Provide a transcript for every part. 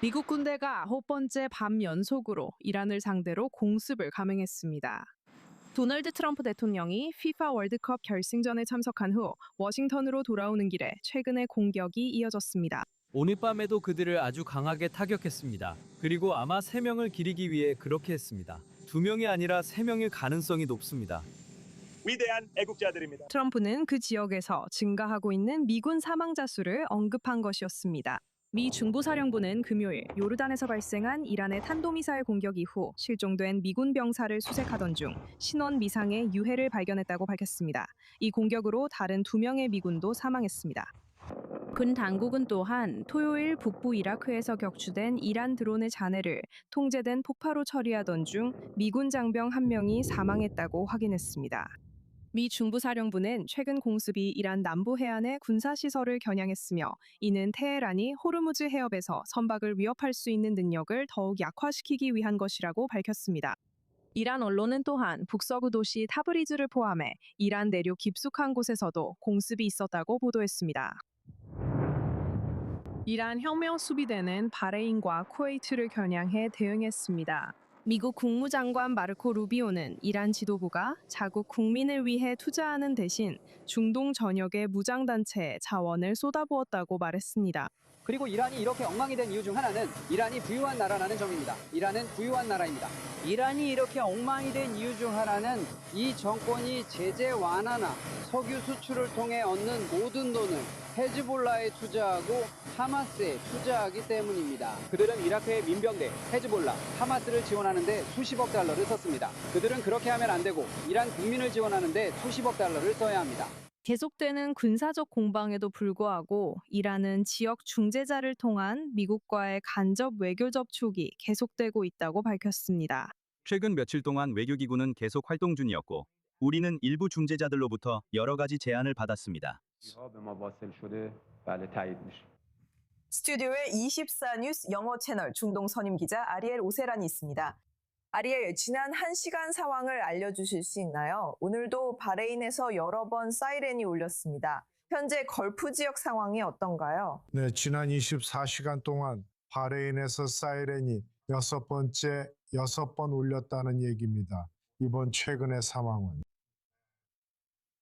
미국 군대가 9번째 밤 연속으로 이란을 상대로 공습을 감행했습니다. 도널드 트럼프 대통령이 FIFA 월드컵 결승전에 참석한 후 워싱턴으로 돌아오는 길에 최근의 공격이 이어졌습니다. 오늘 밤에도 그들을 아주 강하게 타격했습니다. 그리고 아마 3명을 기리기 위해 그렇게 했습니다. 2명이 아니라 3명일 가능성이 높습니다. 위대한 애국자들입니다. 트럼프는 그 지역에서 증가하고 있는 미군 사망자 수를 언급한 것이었습니다. 미 중부사령부는 금요일 요르단에서 발생한 이란의 탄도미사일 공격 이후 실종된 미군 병사를 수색하던 중 신원 미상의 유해를 발견했다고 밝혔습니다. 이 공격으로 다른 2명의 미군도 사망했습니다. 군 당국은 또한 토요일 북부 이라크에서 격추된 이란 드론의 잔해를 통제된 폭파로 처리하던 중 미군 장병 1명이 사망했다고 확인했습니다. 미 중부사령부는 최근 공습이 이란 남부 해안의 군사시설을 겨냥했으며 이는 테헤란이 호르무즈 해협에서 선박을 위협할 수 있는 능력을 더욱 약화시키기 위한 것이라고 밝혔습니다. 이란 언론은 또한 북서부 도시 타브리즈를 포함해 이란 내륙 깊숙한 곳에서도 공습이 있었다고 보도했습니다. 이란 혁명 수비대는 바레인과 쿠웨이트를 겨냥해 대응했습니다. 미국 국무장관 마르코 루비오는 이란 지도부가 자국 국민을 위해 투자하는 대신 중동 전역의 무장단체에 자원을 쏟아부었다고 말했습니다. 그리고 이란이 이렇게 엉망이 된 이유 중 하나는 이란이 부유한 나라라는 점입니다. 이란은 부유한 나라입니다. 이란이 이렇게 엉망이 된 이유 중 하나는 이 정권이 제재 완화나 석유 수출을 통해 얻는 모든 돈을 헤즈볼라에 투자하고 하마스에 투자하기 때문입니다. 그들은 이라크의 민병대, 헤즈볼라, 하마스를 지원하는데 수십억 달러를 썼습니다. 그들은 그렇게 하면 안 되고 이란 국민을 지원하는데 수십억 달러를 써야 합니다. 계속되는 군사적 공방에도 불구하고 이란은 지역 중재자를 통한 미국과의 간접 외교 접촉이 계속되고 있다고 밝혔습니다. 최근 며칠 동안 외교기구는 계속 활동 중이었고 우리는 일부 중재자들로부터 여러 가지 제안을 받았습니다. 스튜디오에 24뉴스 영어 채널 중동 선임 기자 아리엘 오세란이 있습니다. 아리엘, 지난 1시간 상황을 알려주실 수 있나요? 오늘도 바레인에서 여러 번 사이렌이 울렸습니다. 현재 걸프 지역 상황이 어떤가요? 네, 지난 24시간 동안 바레인에서 사이렌이 6번 울렸다는 얘기입니다. 이번 최근의 상황은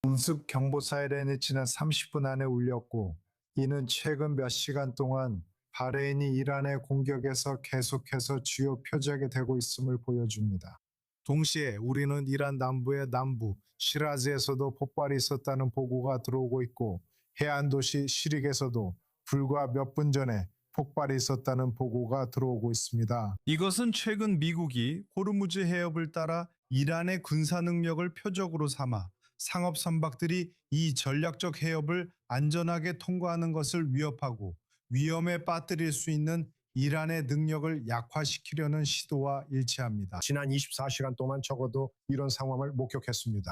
공습 경보 사이렌이 지난 30분 안에 울렸고 이는 최근 몇 시간 동안 바레인이 이란의 공격에서 계속해서 주요 표적이 되고 있음을 보여줍니다. 동시에 우리는 이란 남부의 남부 시라즈에서도 폭발이 있었다는 보고가 들어오고 있고 해안 도시 시릭에서도 불과 몇 분 전에 폭발이 있었다는 보고가 들어오고 있습니다. 이것은 최근 미국이 호르무즈 해협을 따라 이란의 군사 능력을 표적으로 삼아 상업 선박들이 이 전략적 해협을 안전하게 통과하는 것을 위협하고 위험에 빠뜨릴 수 있는 이란의 능력을 약화시키려는 시도와 일치합니다. 지난 24시간 동안 적어도 이런 상황을 목격했습니다.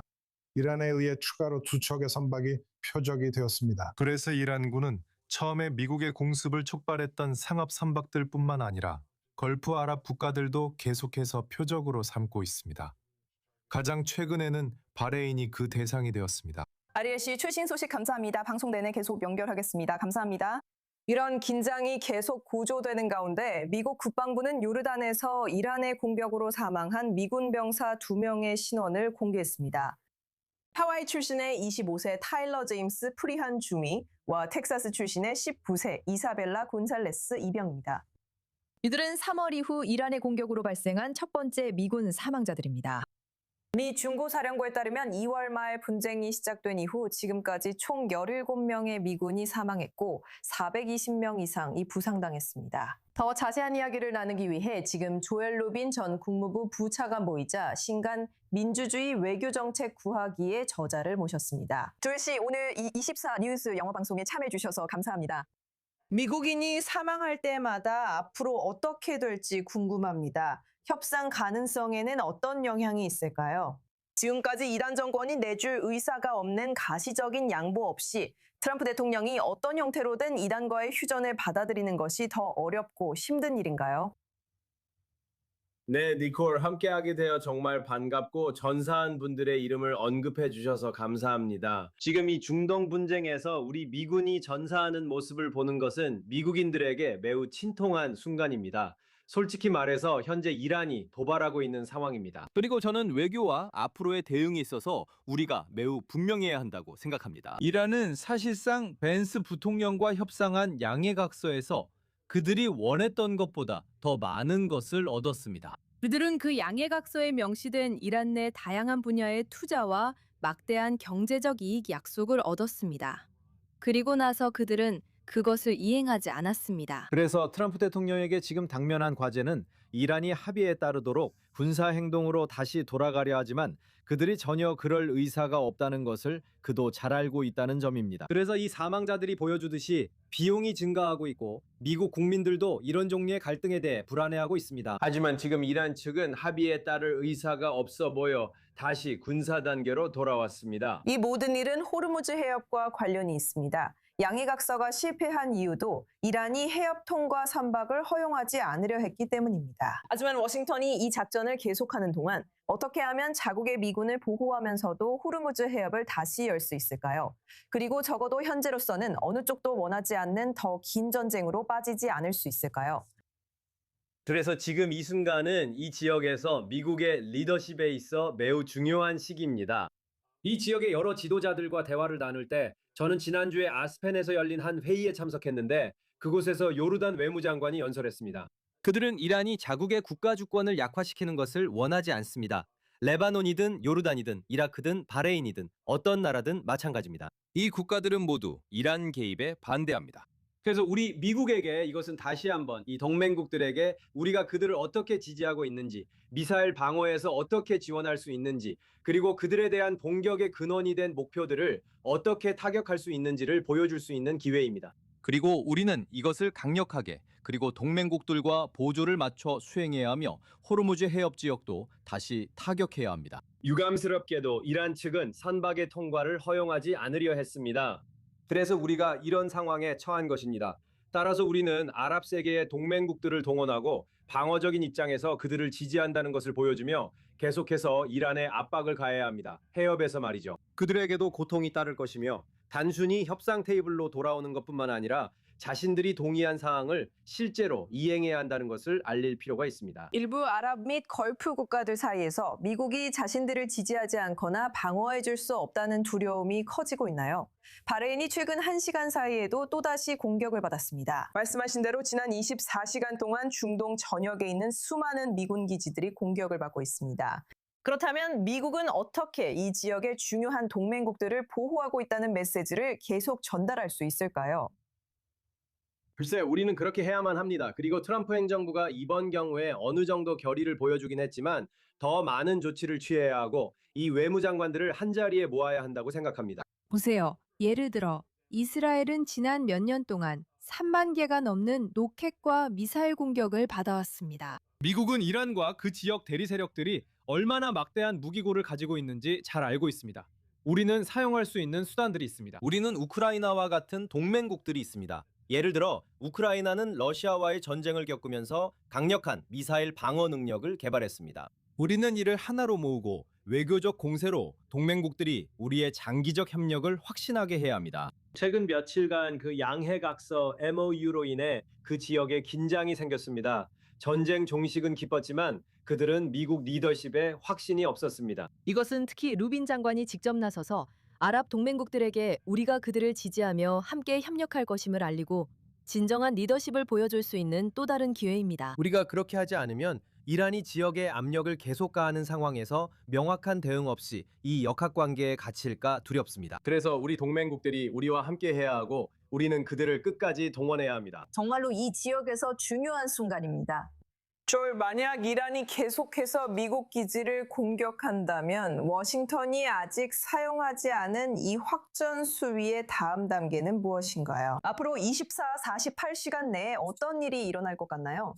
이란에 의해 추가로 2척의 선박이 표적이 되었습니다. 그래서 이란군은 처음에 미국의 공습을 촉발했던 상업 선박들뿐만 아니라 걸프 아랍 국가들도 계속해서 표적으로 삼고 있습니다. 가장 최근에는 바레인이 그 대상이 되었습니다. 아리엘 씨, 최신 소식 감사합니다. 방송 내내 계속 연결하겠습니다. 감사합니다. 이런 긴장이 계속 고조되는 가운데 미국 국방부는 요르단에서 이란의 공격으로 사망한 미군 병사 2명의 신원을 공개했습니다. 하와이 출신의 25세 타일러 제임스 프리한 주미와 텍사스 출신의 19세 이사벨라 곤살레스 이병입니다. 이들은 3월 이후 이란의 공격으로 발생한 첫 번째 미군 사망자들입니다. 미 중부사령부에 따르면 2월 말 분쟁이 시작된 이후 지금까지 총 17명의 미군이 사망했고 420명 이상이 부상당했습니다. 더 자세한 이야기를 나누기 위해 지금 조엘 루빈 전 국무부 부차관보이자 신간 민주주의 외교정책 구하기의 저자를 모셨습니다. 조엘 씨, 오늘 이 24뉴스 영어방송에 참여해 주셔서 감사합니다. 미국인이 사망할 때마다 앞으로 어떻게 될지 궁금합니다. 협상 가능성에는 어떤 영향이 있을까요? 지금까지 이란 정권이 내줄 의사가 없는 가시적인 양보 없이 트럼프 대통령이 어떤 형태로든 이란과의 휴전을 받아들이는 것이 더 어렵고 힘든 일인가요? 네, 니콜 함께하게 되어 정말 반갑고 전사한 분들의 이름을 언급해 주셔서 감사합니다. 지금 이 중동 분쟁에서 우리 미군이 전사하는 모습을 보는 것은 미국인들에게 매우 친통한 순간입니다. 솔직히 말해서 현재 이란이 도발하고 있는 상황입니다. 그리고 저는 외교와 앞으로의 대응에 있어서 우리가 매우 분명해야 한다고 생각합니다. 이란은 사실상 벤스 부통령과 협상한 양해각서에서 그들이 원했던 것보다 더 많은 것을 얻었습니다. 그들은 그 양해각서에 명시된 이란 내 다양한 분야의 투자와 막대한 경제적 이익 약속을 얻었습니다. 그리고 나서 그들은 그것을 이행하지 않았습니다. 그래서 트럼프 대통령에게 지금 당면한 과제는 이란이 합의에 따르도록 군사 행동으로 다시 돌아가려 하지만 그들이 전혀 그럴 의사가 없다는 것을 그도 잘 알고 있다는 점입니다. 그래서 이 사망자들이 보여주듯이 비용이 증가하고 있고 미국 국민들도 이런 종류의 갈등에 대해 불안해하고 있습니다. 하지만 지금 이란 측은 합의에 따를 의사가 없어 보여 다시 군사 단계로 돌아왔습니다. 이 모든 일은 호르무즈 해협과 관련이 있습니다. 양해각서가 실패한 이유도 이란이 해협 통과 선박을 허용하지 않으려 했기 때문입니다. 하지만 워싱턴이 이 작전을 계속하는 동안 어떻게 하면 자국의 미군을 보호하면서도 호르무즈 해협을 다시 열 수 있을까요? 그리고 적어도 현재로서는 어느 쪽도 원하지 않는 더 긴 전쟁으로 빠지지 않을 수 있을까요? 그래서 지금 이 순간은 이 지역에서 미국의 리더십에 있어 매우 중요한 시기입니다. 이 지역의 여러 지도자들과 대화를 나눌 때 저는 지난주에 아스펜에서 열린 한 회의에 참석했는데 그곳에서 요르단 외무장관이 연설했습니다. 그들은 이란이 자국의 국가 주권을 약화시키는 것을 원하지 않습니다. 레바논이든 요르단이든 이라크든 바레인이든 어떤 나라든 마찬가지입니다. 이 국가들은 모두 이란 개입에 반대합니다. 그래서 우리 미국에게 이것은 다시 한번 이 동맹국들에게 우리가 그들을 어떻게 지지하고 있는지, 미사일 방어에서 어떻게 지원할 수 있는지, 그리고 그들에 대한 공격의 근원이 된 목표들을 어떻게 타격할 수 있는지를 보여줄 수 있는 기회입니다. 그리고 우리는 이것을 강력하게 그리고 동맹국들과 보조를 맞춰 수행해야 하며 호르무즈 해협 지역도 다시 타격해야 합니다. 유감스럽게도 이란 측은 선박의 통과를 허용하지 않으려 했습니다. 그래서 우리가 이런 상황에 처한 것입니다. 따라서 우리는 아랍 세계의 동맹국들을 동원하고 방어적인 입장에서 그들을 지지한다는 것을 보여주며 계속해서 이란에 압박을 가해야 합니다. 해협에서 말이죠. 그들에게도 고통이 따를 것이며 단순히 협상 테이블로 돌아오는 것뿐만 아니라 자신들이 동의한 사항을 실제로 이행해야 한다는 것을 알릴 필요가 있습니다. 일부 아랍 및 걸프 국가들 사이에서 미국이 자신들을 지지하지 않거나 방어해 줄 수 없다는 두려움이 커지고 있나요? 바레인이 최근 1시간 사이에도 또다시 공격을 받았습니다. 말씀하신 대로 지난 24시간 동안 중동 전역에 있는 수많은 미군 기지들이 공격을 받고 있습니다. 그렇다면 미국은 어떻게 이 지역의 중요한 동맹국들을 보호하고 있다는 메시지를 계속 전달할 수 있을까요? 글쎄, 우리는 그렇게 해야만 합니다. 그리고 트럼프 행정부가 이번 경우에 어느 정도 결의를 보여주긴 했지만 더 많은 조치를 취해야 하고 이 외무장관들을 한자리에 모아야 한다고 생각합니다. 보세요. 예를 들어 이스라엘은 지난 몇 년 동안 3만 개가 넘는 로켓과 미사일 공격을 받아왔습니다. 미국은 이란과 그 지역 대리 세력들이 얼마나 막대한 무기고를 가지고 있는지 잘 알고 있습니다. 우리는 사용할 수 있는 수단들이 있습니다. 우리는 우크라이나와 같은 동맹국들이 있습니다. 예를 들어 우크라이나는 러시아와의 전쟁을 겪으면서 강력한 미사일 방어 능력을 개발했습니다. 우리는 이를 하나로 모으고 외교적 공세로 동맹국들이 우리의 장기적 협력을 확신하게 해야 합니다. 최근 며칠간 그 양해각서 MOU로 인해 그 지역에 긴장이 생겼습니다. 전쟁 종식은 기뻤지만 그들은 미국 리더십에 확신이 없었습니다. 이것은 특히 루빈 장관이 직접 나서서 아랍 동맹국들에게 우리가 그들을 지지하며 함께 협력할 것임을 알리고 진정한 리더십을 보여줄 수 있는 또 다른 기회입니다. 우리가 그렇게 하지 않으면 이란이 지역의 압력을 계속 가하는 상황에서 명확한 대응 없이 이 역학관계에 갇힐까 두렵습니다. 그래서 우리 동맹국들이 우리와 함께 해야 하고 우리는 그들을 끝까지 동원해야 합니다. 정말로 이 지역에서 중요한 순간입니다. 만약 이란이 계속해서 미국 기지를 공격한다면 워싱턴이 아직 사용하지 않은 이 확전 수위의 다음 단계는 무엇인가요? 앞으로 48시간 내에 어떤 일이 일어날 것 같나요?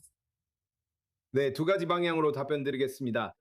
네, 두 가지 방향으로 답변 드리겠습니다.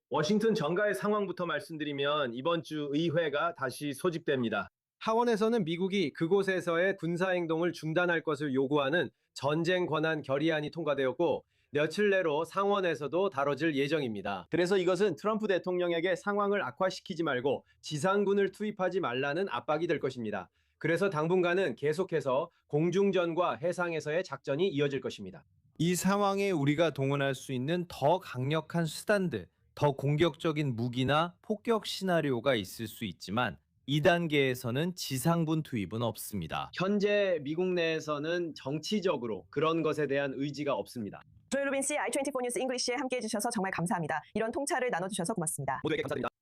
워싱턴 정가의 상황부터 말씀드리면 이번 주 의회가 다시 소집됩니다. 하원에서는 미국이 그곳에서의 군사행동을 중단할 것을 요구하는 전쟁 권한 결의안이 통과되었고 며칠 내로 상원에서도 다뤄질 예정입니다. 그래서 이것은 트럼프 대통령에게 상황을 악화시키지 말고 지상군을 투입하지 말라는 압박이 될 것입니다. 그래서 당분간은 계속해서 공중전과 해상에서의 작전이 이어질 것입니다. 이 상황에 우리가 동원할 수 있는 더 강력한 수단들, 더 공격적인 무기나 폭격 시나리오가 있을 수 있지만 2단계에서는 지상군 투입은 없습니다. 현재 미국 내에서는 정치적으로 그런 것에 대한 의지가 없습니다. 조엘 로빈 씨, i24 뉴스 잉글리시에 함께해 주셔서 정말 감사합니다. 이런 통찰을 나눠주셔서 고맙습니다. 모두에게 감사드립니다.